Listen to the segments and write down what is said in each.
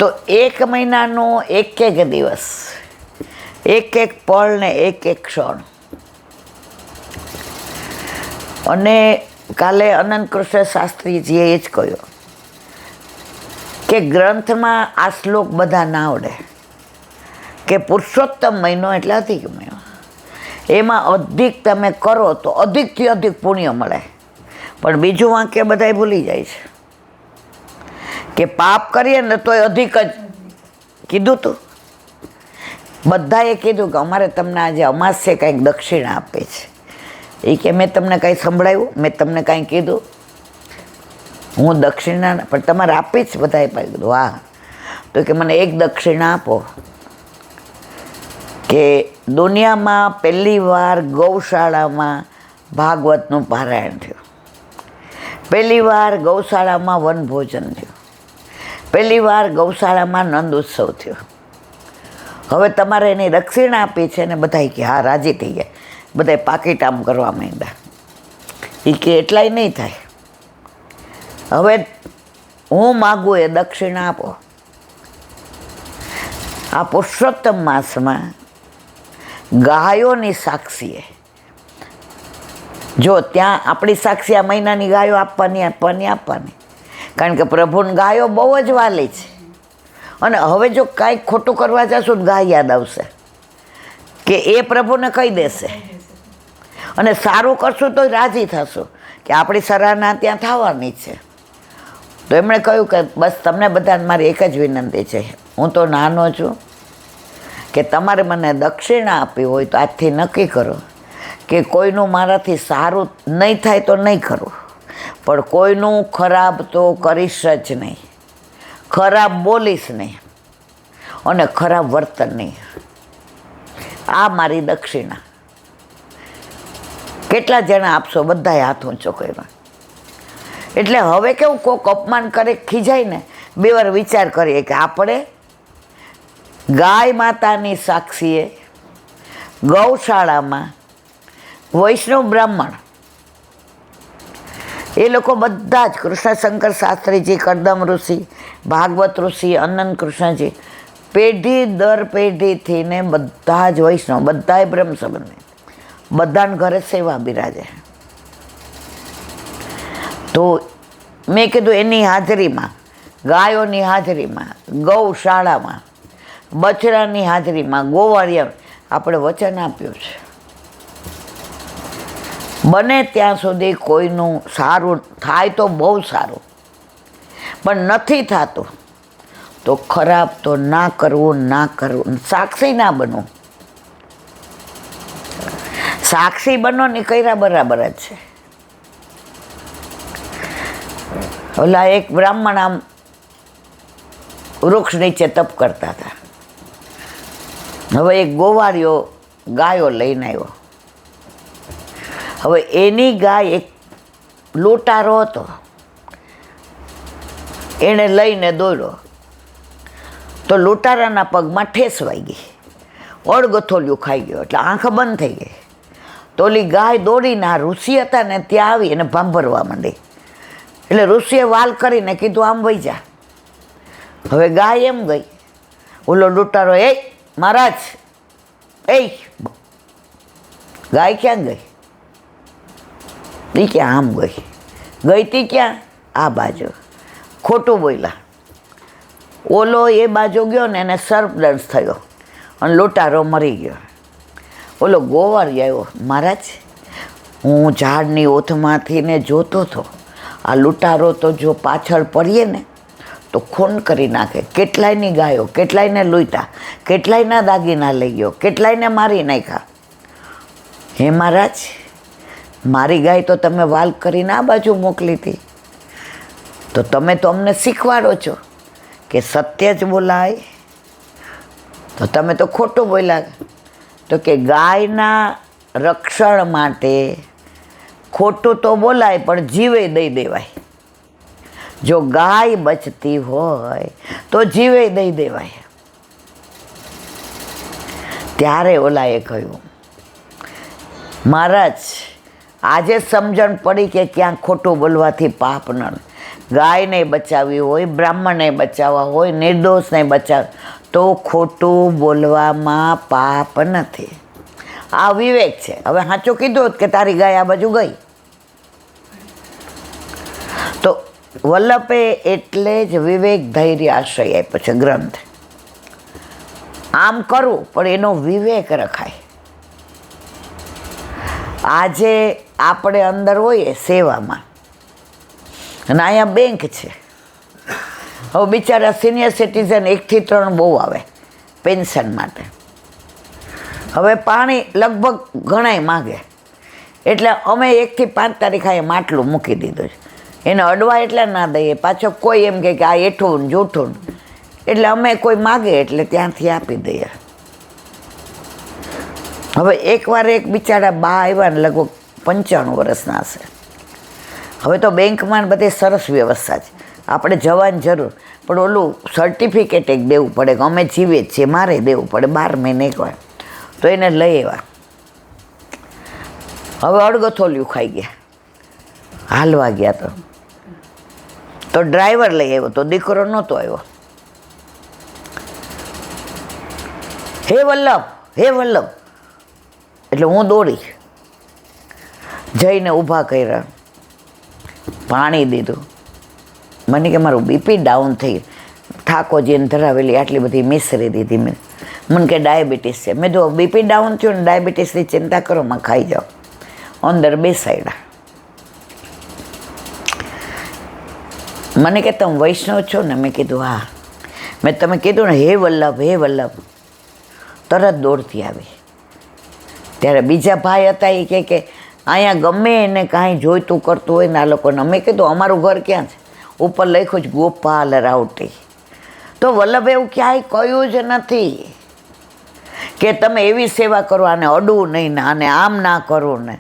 તો 1 મહિનાનો એક એક દિવસ, એક એક પળ ને એક એક ક્ષણ. અને કાલે અનંતકૃષ્ણ શાસ્ત્રીજીએ એ જ કહ્યું કે ગ્રંથમાં આ શ્લોક બધા ના આવડે કે પુરુષોત્તમ મહિનો એટલે અધિક મહિનો, એમાં અધિક તમે કરો તો અધિકથી અધિક પુણ્ય મળે. પણ બીજું વાક્ય બધા ભૂલી જાય છે કે પાપ કરીએ ને તોય અધિક જ કીધું તું. બધાએ કીધું કે અમારે તમને આજે અમાસ્ય કંઈક દક્ષિણા આપે છે. એ કે મેં તમને કાંઈ સંભળાવ્યું, મેં તમને કાંઈ કીધું? હું દક્ષિણા પણ તમારે આપી જ બધાએ કીધું. વાહ. તો કે મને એક દક્ષિણા આપો કે દુનિયામાં પહેલી વાર ગૌશાળામાં ભાગવતનું પારાયણ થયું, પહેલી વાર ગૌશાળામાં વનભોજન થયું, પહેલી વાર ગૌશાળામાં નંદ ઉત્સવ થયો. હવે તમારે એની દક્ષિણા આપી છે ને બધા કે હા રાજી થઈ ગયા, બધા પાકીટ આમ કરવા માંડ્યા. એ કે એટલાય નહીં થાય, હવે હું માગું એ દક્ષિણા આપો. આ પુરુષોત્તમ માસમાં ગાયોની સાક્ષીએ, જો ત્યાં આપણી સાક્ષી આ મહિનાની ગાયો આપવાની, કારણ કે પ્રભુને ગાયો બહુ જ વાલી છે. અને હવે જો કાંઈક ખોટું કરવા જશું તો ગાય યાદ આવશે કે એ પ્રભુને કહી દેશે, અને સારું કરશું તો રાજી થશું કે આપણી સરાહના ત્યાં થવાની છે. તો એમણે કહ્યું કે બસ તમને બધાને મારી એક જ વિનંતી છે, હું તો નાનો છું, કે તમારે મને દક્ષિણા આપવી હોય તો આજથી નક્કી કરો કે કોઈનું મારાથી સારું નહીં થાય તો નહીં કરું, પણ કોઈનું ખરાબ તો કરીશ જ નહીં, ખરાબ બોલીશ નહીં અને ખરાબ વર્તન નહીં. આ મારી દક્ષિણા. કેટલા જણા આપશો? બધાએ હાથ ઊંચો કર્યો. એટલે હવે કેવું, કોક અપમાન કરે ખીજાય ને, બે વાર વિચાર કરીએ કે આપણે ગાય માતાની સાક્ષીએ ગૌશાળામાં વૈષ્ણવ બ્રાહ્મણ એ લોકો બધા જ કૃષ્ણશંકર શાસ્ત્રીજી, કરદમ ઋષિ, ભાગવત ઋષિ, અનંત કૃષ્ણજી, પેઢી દર પેઢીથી ને બધા જ વૈષ્ણવ, બધાએ બ્રહ્મ સંબંધી, બધાને ઘરે સેવા બિરાજે. તો મેં કીધું એની હાજરીમાં, ગાયોની હાજરીમાં, ગૌશાળામાં, બછડાની હાજરીમાં, ગોવાળિયા આપણે વચન આપ્યું છે બને ત્યાં સુધી કોઈનું સારું થાય તો બહુ સારું, પણ નથી થતું તો ખરાબ તો ના કરવું, સાક્ષી ના બનવું. સાક્ષી બનો ને કર્યા બરાબર જ છે. ઓલા એક બ્રાહ્મણ આમ વૃક્ષ નીચે તપ કરતા હતા. હવે એક ગોવાળિયો ગાયો લઈને આવ્યો. હવે એની ગાય એક લૂંટારો હતો, એણે લઈને દોડ્યો તો લૂંટારાના પગમાં ઠેસ વાગી, અડગથોલિયું ખાઈ ગયો, એટલે આંખ બંધ થઈ ગઈ. તો ઓલી ગાય દોડીને આ ઋષિ હતા ને ત્યાં આવી અને ભાંભરવા માંડી. એટલે ઋષિએ વાલ કરીને કીધું આમ વહી જા. હવે ગાય એમ ગઈ, ઓલો લૂંટારો એ મહારાજ ગાય ક્યાં ગઈ? તી ક્યાં આમ ગઈ તી ક્યાં? આ બાજુ. ખોટું બોલ્યા. ઓલો એ બાજુ ગયો ને એને સર્પદંશ થયો અને લૂંટારો મરી ગયો. ઓલો ગોવાળી આવ્યો, મહારાજ હું ઝાડની ઓથમાંથી ને જોતો હતો, આ લૂંટારો તો જો પાછળ પડીએ ને તો ખૂન કરી નાખે. કેટલાયની ગાયો, કેટલાયને લૂંટા, કેટલાયના દાગીના લઈ ગયો, કેટલાયને મારી નાખ્યા. હે મહારાજ, મારી ગાય તો તમે વાલ કરીને આ બાજુ મોકલી હતી, તો તમે તો અમને શીખવાડો છો કે સત્ય જ બોલાય, તો તમે તો ખોટું બોલ્યા. તો કે ગાયના રક્ષણ માટે ખોટું તો બોલાય પણ જીવે દઈ દેવાય. જો ગાય બચતી હોય તો જીવે દઈ દેવાય. ત્યારે ઓલાએ કહ્યું, મહારાજ આજે સમજણ પડી કે ક્યાં ખોટું બોલવાથી પાપ ન, ગાયને બચાવવી હોય, બ્રાહ્મણને બચાવવા હોય, નિર્દોષને બચાવ, તો ખોટું બોલવામાં પાપ નથી. આ વિવેક છે. હવે સાચું કીધું હોત કે તારી ગાય આ બાજુ ગઈ, તો વલ્લભે એટલે જ વિવેક ધૈર્ય આશ્રય આપ્યો છે ગ્રંથ. આમ કરવું પણ એનો વિવેક રખાય. આજે આપણે અંદર હોઈએ સેવામાં, અને અહીંયા બેંક છે. હવે બિચારા સિનિયર સિટીઝન 1 થી 3 બહુ આવે પેન્શન માટે. હવે પાણી લગભગ ઘણાય માગે, એટલે અમે 1 થી 5 તારીખ અહીંયા માટલું મૂકી દીધું છે. એને અડવા એટલે ના દઈએ, પાછો કોઈ એમ કે આ એઠું ને જૂઠું, એટલે અમે કોઈ માગે એટલે ત્યાંથી આપી દઈએ. હવે એકવાર એક બિચારા બા આવ્યા ને લગભગ 95 વર્ષના હશે. હવે તો બેંકમાં બધે સરસ વ્યવસ્થા છે, આપણે જવાની જરૂર, પણ ઓલું સર્ટિફિકેટ એક દેવું પડે કે અમે જીવીએ છીએ, મારે દેવું પડે 12 મહિને એકવાર, તો એને લઈ આવ્યા. હવે અડગથોલિયું ખાઈ ગયા, હાલવા ગયા તો ડ્રાઈવર લઈ આવ્યો, તો દીકરો નહોતો આવ્યો. હે વલ્લભ, હે વલ્લભ, એટલે હું દોડી જઈને ઊભા કર્યા, પાણી દીધું. મને કે મારું બીપી ડાઉન થઈ, ઠાકોરજીને ધરાવેલી આટલી બધી મિસરી દીધી. મને કે ડાયાબિટીસ છે. મેં જો બીપી ડાઉન થયું ને ડાયાબિટીસની ચિંતા કરો, માં ખાઈ જાઓ. અંદર બેસાડ્યા. મને કે તમે વૈષ્ણવ છો ને? મેં કીધું હા. મેં તમે કીધું ને હે વલ્લભ, હે વલ્લભ, તરત દોડતી આવી. ત્યારે બીજા ભાઈ હતા એ કે અહીંયા ગમે એને કાંઈ જોઈતું કરતું હોય ને આ લોકોને. અમે કીધું અમારું ઘર ક્યાં છે? ઉપર લખ્યું જ ગોપાલ રાવટી. તો વલ્લભ એવું ક્યાંય કહ્યું જ નથી કે તમે એવી સેવા કરો, આને અડવું નહીં ને આને આમ ના કરો ને.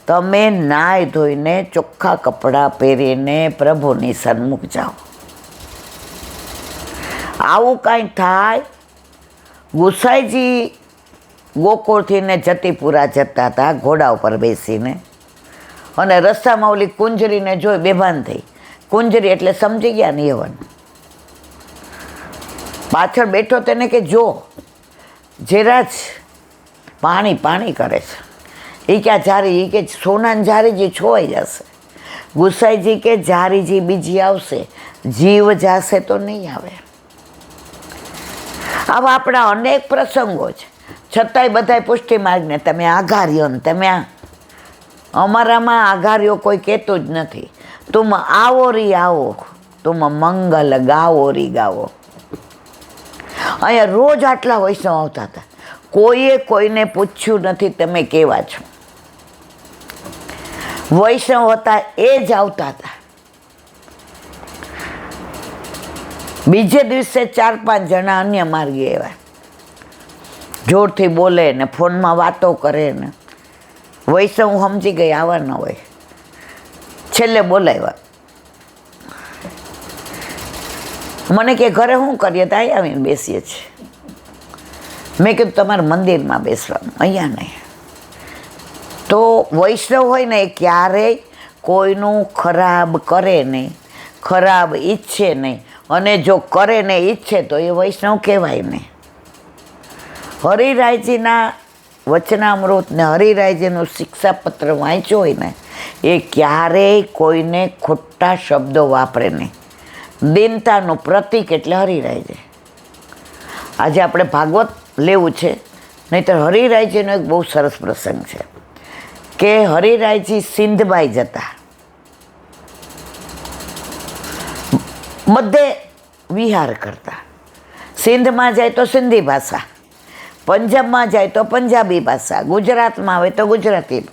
તમે નાહી ધોઈને ચોખ્ખા કપડાં પહેરીને પ્રભુની સન્મુખ જાઓ. આવું કાંઈ થાય. ગુસાઈજી ગોકુળથી ને જતીપુરા જતા હતા ઘોડા ઉપર બેસીને, અને રસ્તામાં ઓલી કુંજરીને જોઈ બેભાન થઈ. કુંજરી એટલે સમજી ગયા ને યવન. પાછળ બેઠો તેને કે જો જેરાજ પાણી પાણી કરે છે. એ ક્યાં જારી? એ કે સોનાની જારીજી છોવાઈ જશે. ગુસાઈજી કે જારીજી બીજી આવશે, જીવ જાશે તો નહીં આવે. આવા આપણા અનેક પ્રસંગો છે, છતાંય બધાય પુષ્ટિ માર્ગને તમે આઘાર્યો ને તમે અમારામાં આઘાર્યો કોઈ કહેતું જ નથી. તુમ આવો રી આવો, તુમ મંગલ ગાવો રી ગાવો. અહીંયા રોજ આટલા વૈષ્ણવ આવતા હતા, કોઈએ કોઈને પૂછ્યું નથી તમે કેવા છો. વૈષ્ણવ હતા એ જ આવતા હતા. બીજે દિવસે 4-5 જણા અન્ય માર્ગે આવ્યા, જોરથી બોલે ને ફોનમાં વાતો કરે ને. વૈષ્ણવ સમજી ગઈ આવા ન હોય. છેલ્લે બોલાવ્યા. મને કે ઘરે શું કરીએ? તો અહીં આવીને બેસીએ છીએ. મેં કીધું તમારે મંદિરમાં બેસવાનું, અહીંયા નહીં. તો વૈષ્ણવ હોય ને એ ક્યારેય કોઈનું ખરાબ કરે નહીં, ખરાબ ઈચ્છે નહીં, અને જો કરે ને ઈચ્છે તો એ વૈષ્ણવ કહેવાય નહીં. હરિરાયજીના વચનામૃત ને હરિરાયજીનું શિક્ષાપત્ર વાંચ્યું હોય ને એ ક્યારેય કોઈને ખોટા શબ્દો વાપરે નહીં. દીનતાનું પ્રતીક એટલે હરિરાયજી. આજે આપણે ભાગવત લેવું છે, નહીંતર હરિરાયજીનો એક બહુ સરસ પ્રસંગ છે કે હરિરાયજી સિંધબાઈ જતા, બધે વિહાર કરતા. સિંધમાં જાય તો સિંધી ભાષા, પંજાબમાં જાય તો પંજાબી ભાષા, ગુજરાતમાં આવે તો ગુજરાતી,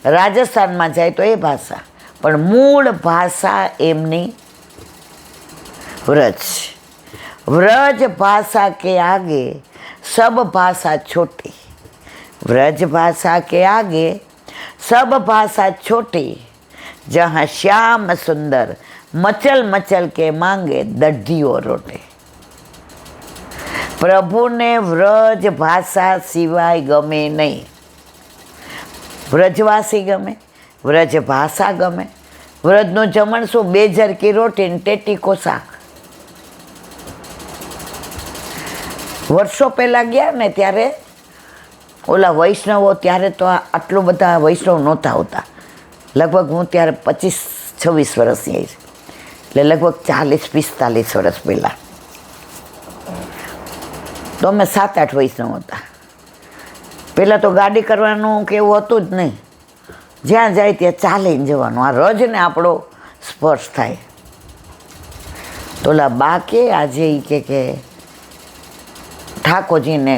રાજસ્થાનમાં જાય તો એ ભાષા, પણ મૂળ ભાષા એમની વ્રજ. વ્રજ ભાષા કે આગે સબ ભાષા છોટી, વ્રજ ભાષા કે આગે सब भाषा छोटी, जहाँ श्याम सुंदर मचल मचल के मांगे दढ़ियो रोटे. प्रभुने व्रज भाषा सिवाय गमे नहीं. व्रजवासी गमे, व्रज भाषा गमे, વ્રજનું જમણ શું? 2 ઝરકી રોટી ને ટેટીકો શાક. વર્ષો પહેલાં ગયા ને ત્યારે ઓલા વૈષ્ણવો, ત્યારે તો આટલું બધા વૈષ્ણવ નહોતા હોતા. લગભગ હું ત્યારે 25-26 વર્ષની આવી, એટલે લગભગ 40-45 વર્ષ પહેલાં તો અમે 7-8 વૈષ્ણવ હતા. પહેલાં તો ગાડી કરવાનું કે એવું હતું જ નહીં, જ્યાં જાય ત્યાં ચાલીને જવાનું. આ રજને આપણો સ્પર્શ થાય. તો ઓલા બા કે આજે એ કે ઠાકોરજીને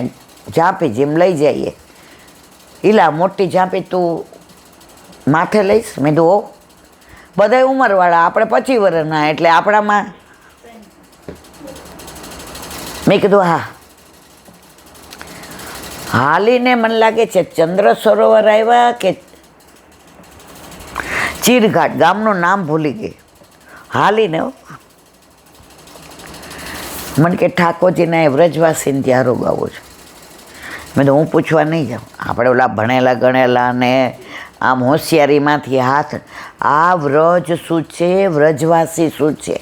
ઝાંપી જેમ લઈ જઈએ. ઈલા મોટી ઝાંપી તું માથે લઈશ? મેં કીધું હો, બધા ઉંમરવાળા, આપણે 25 વર્ષના, એટલે આપણામાં. મેં કીધું હા. હાલીને મને લાગે છે ચંદ્ર સરોવર આવ્યા કે ચીરઘાટ, ગામનું નામ ભૂલી ગઈ. હાલીને મને કે ઠાકોરજીને વ્રજવાસીને ત્યાં રોગાવું છું. મેં તો હું પૂછવા નહીં જાઉં, આપણે ઓલા ભણેલા ગણેલા ને આમ હોશિયારીમાંથી હાથ. આ વ્રજ શું છે? વ્રજવાસી શું છે?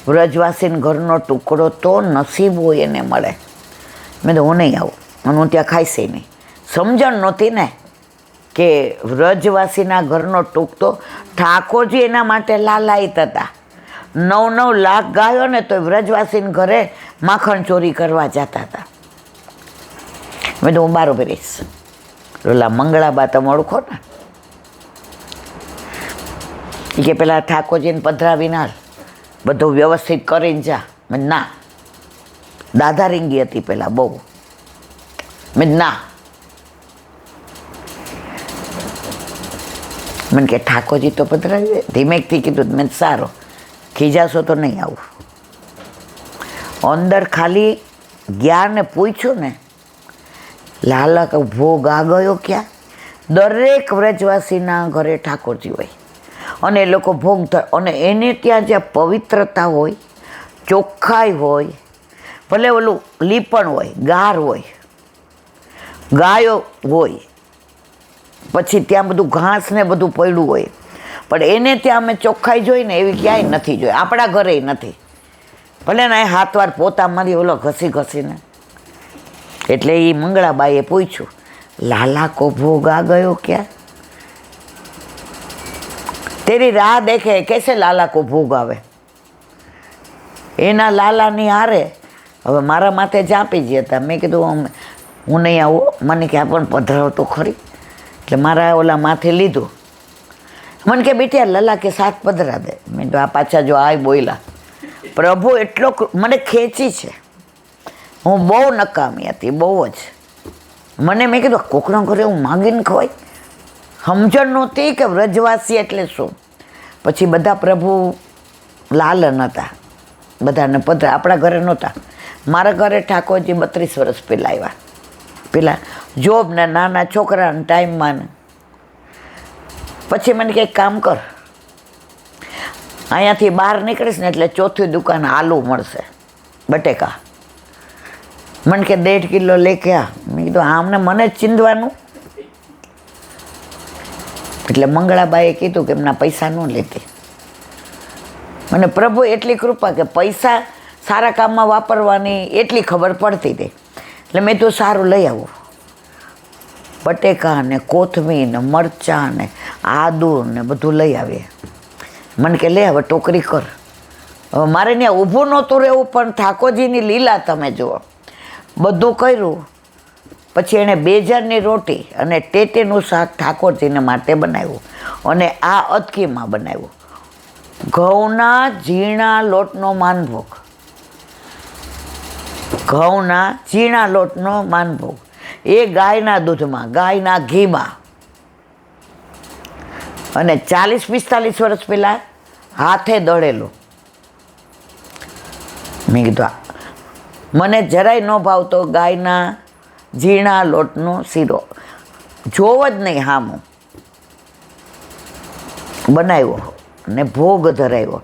વ્રજવાસીને ઘરનો ટુકડો તો નસીબ હોય એને મળે. મેં તો હું નહીં આવું, અને હું ત્યાં ખાઈશ નહીં. સમજણ નહોતી ને કે વ્રજવાસીના ઘરનો ટુકડો. ઠાકોરજી એના માટે લાલાયિત હતા. 9-9 લાખ ગાયો ને તો વ્રજવાસીને ઘરે માખણ ચોરી કરવા જતા હતા. મેં તો હું બરાબર રહીશ. ઓલા મંગળાબા તમે ઓળખો ને, એ કે પેલા ઠાકોરજીને પધરાવીને હાલ, બધું વ્યવસ્થિત કરીને જા. મેં ના, દાદા રીંગી હતી પેલા બહુ. મેં ના. મને કે ઠાકોરજી તો પધરાવી. ધીમેકથી કીધું. મેં સારો, ખીજાશો તો નહીં આવું. અંદર ખાલી ગયા ને પૂછ્યું ને, લાલા ભોગ આ ગયો ક્યાં? દરેક વ્રજવાસીના ઘરે ઠાકોરજી હોય અને એ લોકો ભોગ, અને એને ત્યાં જે પવિત્રતા હોય, ચોખ્ખાઈ હોય, ભલે ઓલું લીપણ હોય, ગાર હોય, ગાયો હોય, પછી ત્યાં બધું ઘાસ ને બધું પડ્યું હોય, પણ એને ત્યાં અમે ચોખ્ખાઈ જોઈ ને એવી ક્યાંય નથી જોઈ. આપણા ઘરે નથી. ભલે ને હાથ વાર પોતા મારી ઓલો ઘસીને. એટલે એ મંગળાબાઈએ પૂછ્યું, લાલા કો ભોગ આ ગયો ક્યાં? તેરી રાહ દેખે કેસે લાલા કો ભોગ આવે. એના લાલાની હારે હવે મારા માથે ઝાંપી જ હતા. મેં કીધું હું નહીં આવું. મને કે પણ પધરાવ તો ખરી. એટલે મારા ઓલા માથે લીધું. મને કે બેટી લલા કે સાથ પધરા દે. મેં તો આ પાછા જો આ બોલ્યા. પ્રભુ એટલો મને ખેંચી છે. હું બહુ નકામી હતી, બહુ જ. મને મેં કીધું કોકના ઘરે હું માગીને ખવાય. સમજણ નહોતી કે વ્રજવાસી એટલે શું. પછી બધા પ્રભુ લાલન હતા, બધાને પધરા. આપણા ઘરે નહોતા. મારા ઘરે ઠાકોરજી 32 વર્ષ પહેલાં આવ્યા. પેલા જોબ ને નાના છોકરાના ટાઈમમાં ને. પછી મને કંઈક કામ કર, અહીંયાથી બહાર નીકળીશ ને એટલે ચોથી દુકાન આલુ મળશે, બટેકા. મને કે 1.5 કિલો લેકે આ. મેં કીધું આમને મને જ ચીંધવાનું. એટલે મંગળાબાઈએ કીધું કે એમના પૈસા ન લેતી. મને પ્રભુ એટલી કૃપા કે પૈસા સારા કામમાં વાપરવાની એટલી ખબર પડતી હતી. એટલે મેં તો સારું લઈ આવું. બટેકા ને કોથમીર ને મરચાં ને આદુ ને બધું લઈ આવીએ. મને કે લે હવે ટોકરી કર. હવે મારે ત્યાં ઊભું નહોતું રહેવું, પણ ઠાકોરજીની લીલા તમે જુઓ. બધું કર્યું. પછી એણે 2 જણની રોટી અને ટેટેનું શાક ઠાકોરજીને માટે બનાવ્યું, અને આ અદકીમાં બનાવ્યું. ઘઉંના ઝીણા લોટનો માનભોગ. ઘઉંના ઝીણા લોટનો માનભોગ, એ ગાયના દૂધમાં, ગાયના ઘીમાં. અને 40-45 વર્ષ પહેલાં હાથે દળેલું. મેં કીધું મને જરાય ન ભાવતો ગાયના ઝીણા લોટનો શીરો. જોવ જ નહીં હામું. બનાવ્યો અને ભોગ ધરાવ્યો.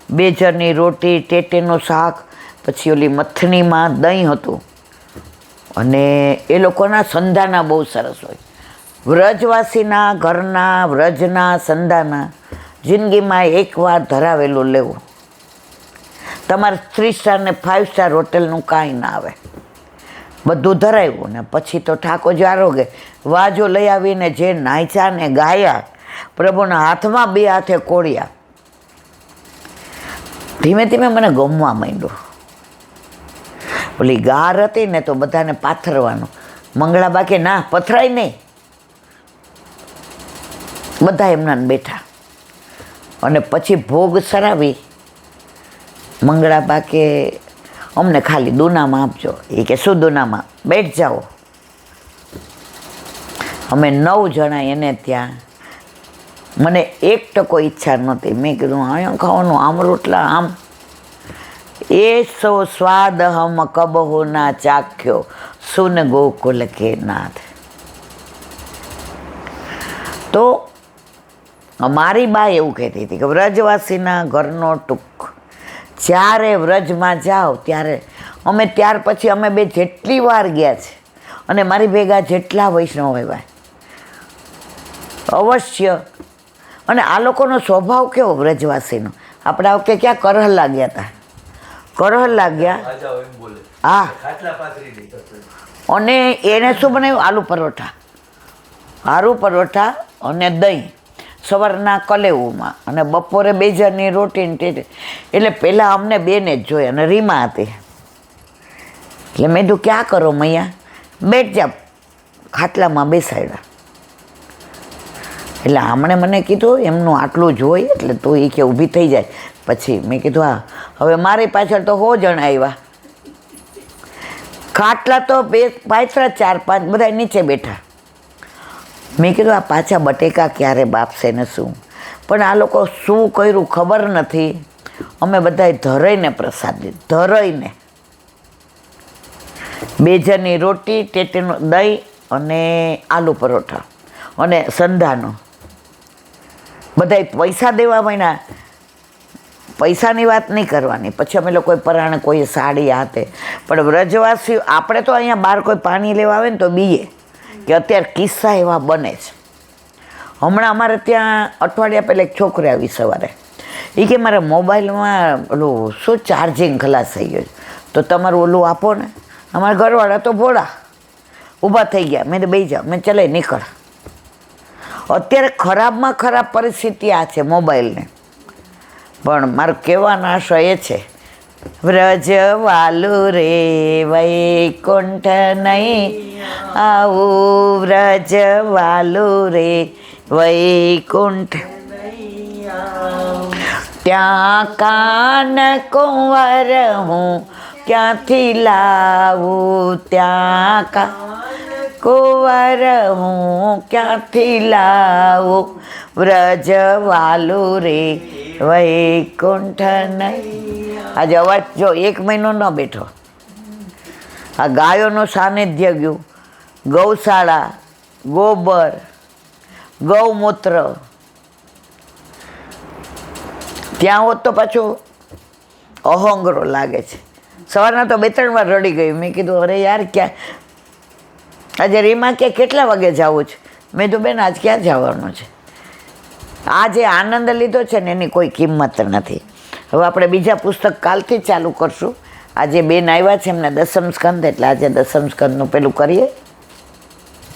2 જણની રોટી, ટેટેનું શાક, પછી ઓલી મથનીમાં દહીં હતું. અને એ લોકોના સંધાના બહુ સરસ હોય. વ્રજવાસીના ઘરના વ્રજના સંધાના જિંદગીમાં એકવાર ધરાવેલું લેવું. તમારે 3 સ્ટાર ને 5 સ્ટાર હોટલનું કાંઈ ના આવે. બધું ધરાવ્યું ને પછી તો ઠાકોરજી આરોગે વાજો લઈ આવીને જે નાચ્યા ને ગાયા, પ્રભુના હાથમાં 2 હાથે કોળ્યા. ધીમે ધીમે મને ગમવા માંડ્યું. ઓલી ગાર હતી ને તો બધાને પાથરવાનું, મંગળા બાકે ના પથરાય નહીં, બધા એમના બેઠા. અને પછી ભોગ સરાવી મંગળા બાકે અમને ખાલી દુનામાં આપજો. એ કે શું દુનામાં, બેઠ જાઓ. અમે 9 જણા એને ત્યાં. મને 1% ઈચ્છા નહોતી. મેં કીધું અહીંયા ખાવાનું, આમ રોટલા, આમ. એ સો સ્વાદ હમ કબહુ ના ચાખ્યો, સુન ગોકુલ કે નાથ. તો મારી બા એવું કહેતી હતી કે વ્રજવાસીના ઘરનો ટૂંક. જ્યારે વ્રજમાં જાઓ ત્યારે ત્યાર પછી અમે બે જેટલી વાર ગયા છે અને મારી ભેગા જેટલા વૈષ્ણવ આવ્યા અવશ્ય. અને આ લોકોનો સ્વભાવ કેવો વ્રજવાસીનો. આપણે આ વખતે ક્યાં કરહલા ગયા હતા, કરહલા ગયા. હા, અને એને શું બનાવ્યું, આલુ પરોઠા, આલુ પરોઠા અને દહીં સવારના કલેવુમાં, અને બપોરે 2 જણની રોટી. એટલે પહેલાં અમને બેને જ જોઈ, અને રીમા હતી. એટલે મેં કીધું ક્યાં કરો મૈયા, બેઠ જા. ખાટલામાં બેસાડ્યા. એટલે આમણે મને કીધું એમનું આટલું જોઈ એટલે તો એ કે ઊભી થઈ જાય. પછી મેં કીધું હા, હવે મારી પાછળ તો 100 જણ આવ્યા. ખાટલા તો 2 પાછળ 4 5 બધા નીચે બેઠા. મેં કીધું આ પાછા બટેકા ક્યારે બાપશે ને શું, પણ આ લોકો શું કર્યું ખબર નથી. અમે બધાએ ધરાઈને પ્રસાદ લીધો, ધરાઈને 2 જણની રોટી, ટેટીનું દહીં અને આલુ પરોઠા અને સંધાનો. બધાએ પૈસા દેવા માંડ્યા. પૈસાની વાત નહીં કરવાની. પછી અમે લોકોએ પરાણે કોઈ સાડી હાથે. પણ વ્રજવાસી આપણે તો અહીંયા બહાર કોઈ પાણી લેવા આવે ને તો બીએ કે અત્યારે કિસ્સા એવા બને છે. હમણાં અમારે ત્યાં અઠવાડિયા પહેલાં એક છોકરી આવી સવારે. એ કે મારા મોબાઈલમાં ઓલું શું ચાર્જિંગ ખલાસ થઈ ગયું, તો તમારું ઓલું આપો ને. અમારા ઘરવાળા તો ભોળા ઊભા થઈ ગયા. મેં તો બેસી જાઓ. મેં ચલે નીકળ. અત્યારે ખરાબમાં ખરાબ પરિસ્થિતિ આ છે મોબાઈલને. પણ મારો કહેવાનો આશય એ છે, વ્રજવાલું રે વૈકુંઠ નહીં આવું, વ્રજવાલું રે વૈકુંઠ ત્યાં કાન કુંવર હું ક્યાંથી લાવું, ત્યાં કુંવર હું ક્યાંથી લાવું, વ્રજવાલું રે વૈકુંઠ નહીં. આજે અવાજ જો 1 મહિનો ન બેઠો. આ ગાયોનું સાનિધ્ય ગયું, ગૌશાળા, ગોબર, ગૌમૂત્ર. ત્યાં હોત તો પાછું અહોંગરો લાગે છે. સવારના તો 2-3 વાર રડી ગઈ. મેં કીધું અરે યાર ક્યાં આજે રીમા કે કેટલા વાગે જવું છે. મેં કીધું બેન આજ ક્યાં જવાનું છે. આ જે આનંદ લીધો છે ને એની કોઈ કિંમત નથી. હવે આપણે બીજા પુસ્તક કાલથી ચાલુ કરશું. આજે બેન આવ્યા છે એમના 10મ સ્કંદ, એટલે આજે 10મ સ્કંદનું પેલું કરીએ.